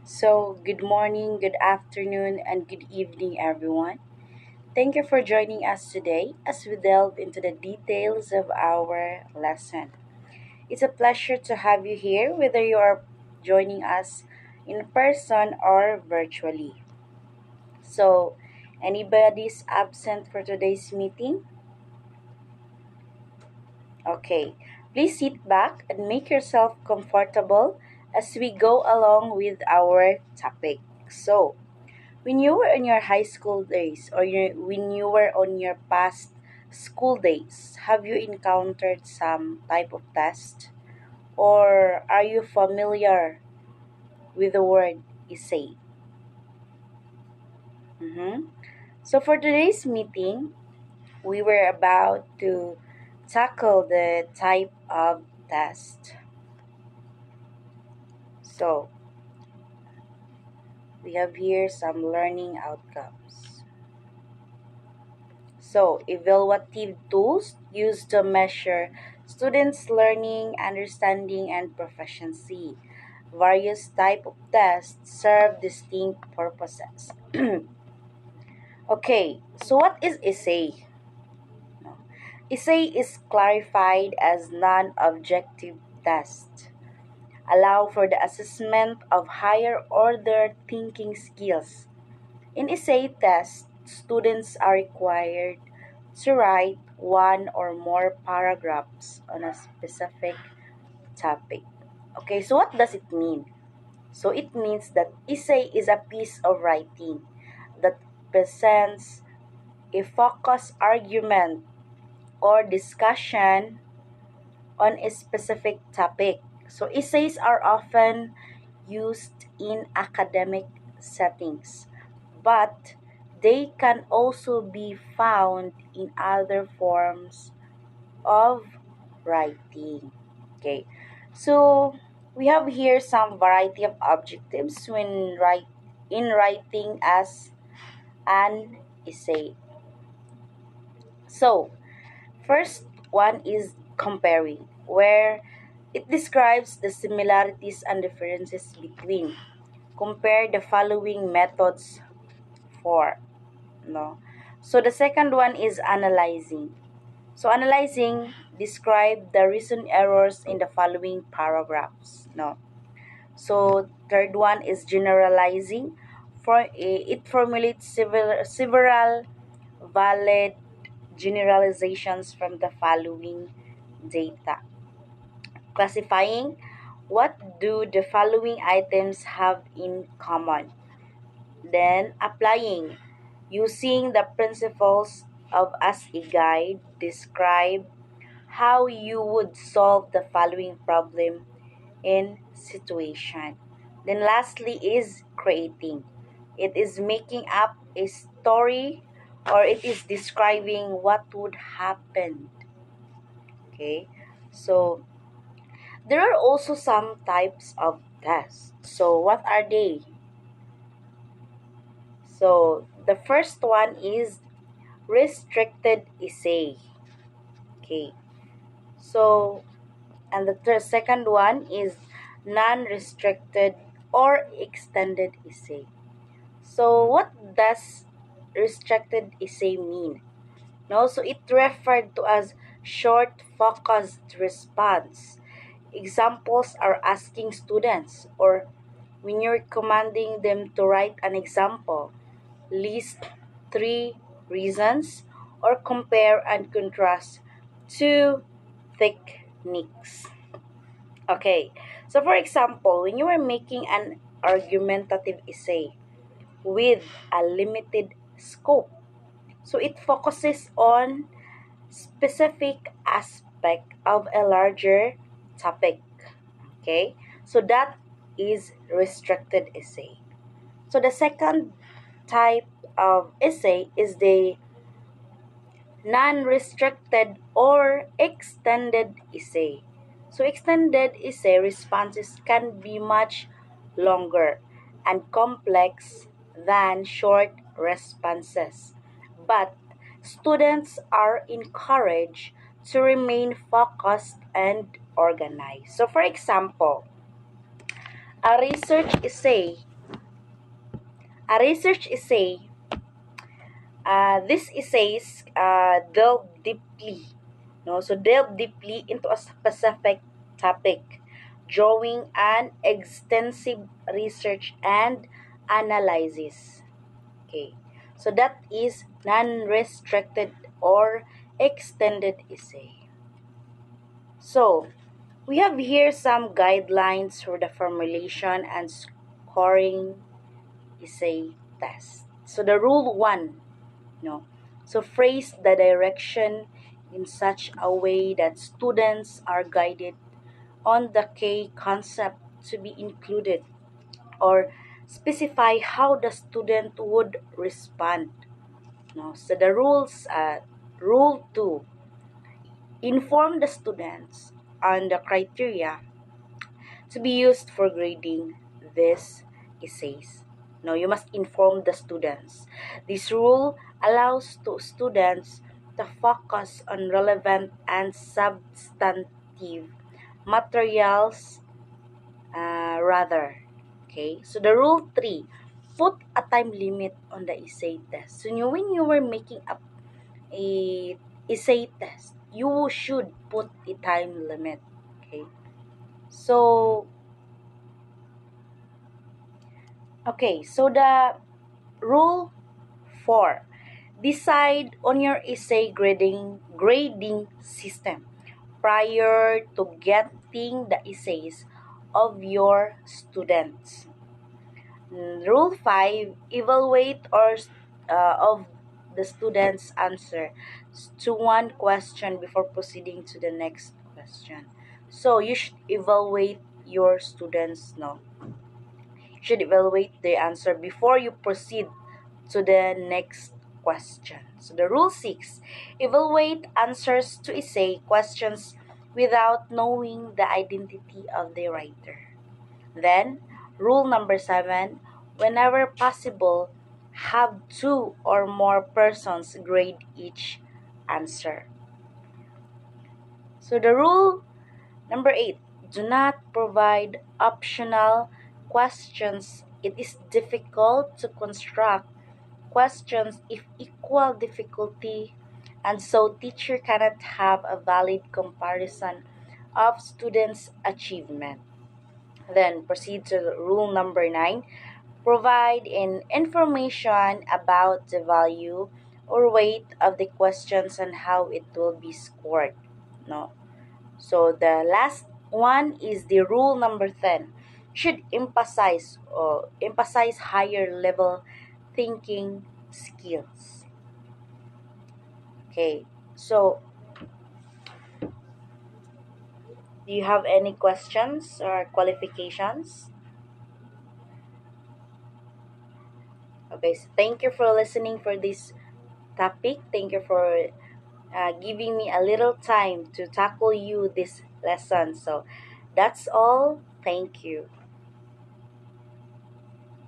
Good morning, good afternoon, and good evening, everyone. Thank you for joining us today as we delve into the details of our lesson. It's a pleasure to have you here, whether you are joining us in person or virtually. So, anybody's absent for today's meeting? Okay, please sit back and make yourself comfortable as we go along with our topic. So, when you were in your high school days when you were on your past school days, have you encountered some type of test? Or are you familiar with the word essay? Mm-hmm. So for today's meeting, we were about to tackle the type of test. So we have here some learning outcomes. So, evaluative tools used to measure students' learning, understanding, and proficiency. Various type of tests serve distinct purposes. Okay, so what is essay? No. Essay is clarified as non-objective test. Allow for the assessment of higher order thinking skills. In essay tests, students are required to write one or more paragraphs on a specific topic. Okay, so what does it mean? So it means that essay is a piece of writing that presents a focused argument or discussion on a specific topic. So essays are often used in academic settings, but they can also be found in other forms of writing. Okay, so we have here some variety of objectives in writing as an essay. So first one is comparing, where it describes the similarities and differences between. Compare the following methods for. No. So the second one is analyzing. So analyzing describe the recent errors in the following paragraphs. No. So third one is generalizing. It formulates several valid generalizations from the following data. Classifying, what do the following items have in common? Then applying, using the principles of as a guide, describe how you would solve the following problem in situation. Then lastly is creating. It is making up a story, or it is describing what would happen. Okay? So there are also some types of tests. So what are they? So the first one is restricted essay. Okay. So and the second one is non-restricted or extended essay. So what does restricted essay mean? No, so it referred to as short focused response. Examples are asking students, or when you're commanding them to write an example, list three reasons, or compare and contrast two techniques. Okay, so for example, when you are making an argumentative essay with a limited scope, so it focuses on specific aspect of a larger topic. Okay, so that is restricted essay. So the second type of essay is the non-restricted or extended essay. So extended essay responses can be much longer and complex than short responses. But students are encouraged to remain focused and organized. So for example, a research essay A research essay, these essays delve deeply, no? So delve deeply into a specific topic, drawing an extensive research and analysis. Okay, so that is non-restricted or extended essay. So, we have here some guidelines for the formulation and scoring essay test. So, the rule one, no. So, phrase the direction in such a way that students are guided on the key concept to be included, or specify how the student would respond. No. So, the rules, rule two, inform the students on the criteria to be used for grading these essays. No, you must inform the students. This rule allows students to focus on relevant and substantive materials rather. Okay, so the rule 3, put a time limit on the essay test. So when you were making up a essay test, you should put a time limit. Okay, so so the rule 4, decide on your essay grading system prior to getting the essays of your students. Rule 5, evaluate of the student's answer to one question before proceeding to the next question. So you should evaluate your students, no? You should evaluate the answer before you proceed to the next question. So the rule 6, evaluate answers to essay questions without knowing the identity of the writer. Then, rule number 7, whenever possible, have 2 or more persons grade each answer. So the rule number 8, do not provide optional questions. It is difficult to construct questions of equal difficulty, and so teacher cannot have a valid comparison of students' achievement. Then proceed to rule number 9, provide information about the value or weight of the questions and how it will be scored. No. So the last one is the rule number 10, should emphasize higher level thinking skills. Okay, so do you have any questions or qualifications? Okay, so thank you for listening for this topic. Thank you for giving me a little time to tackle you this lesson. So that's all. Thank you.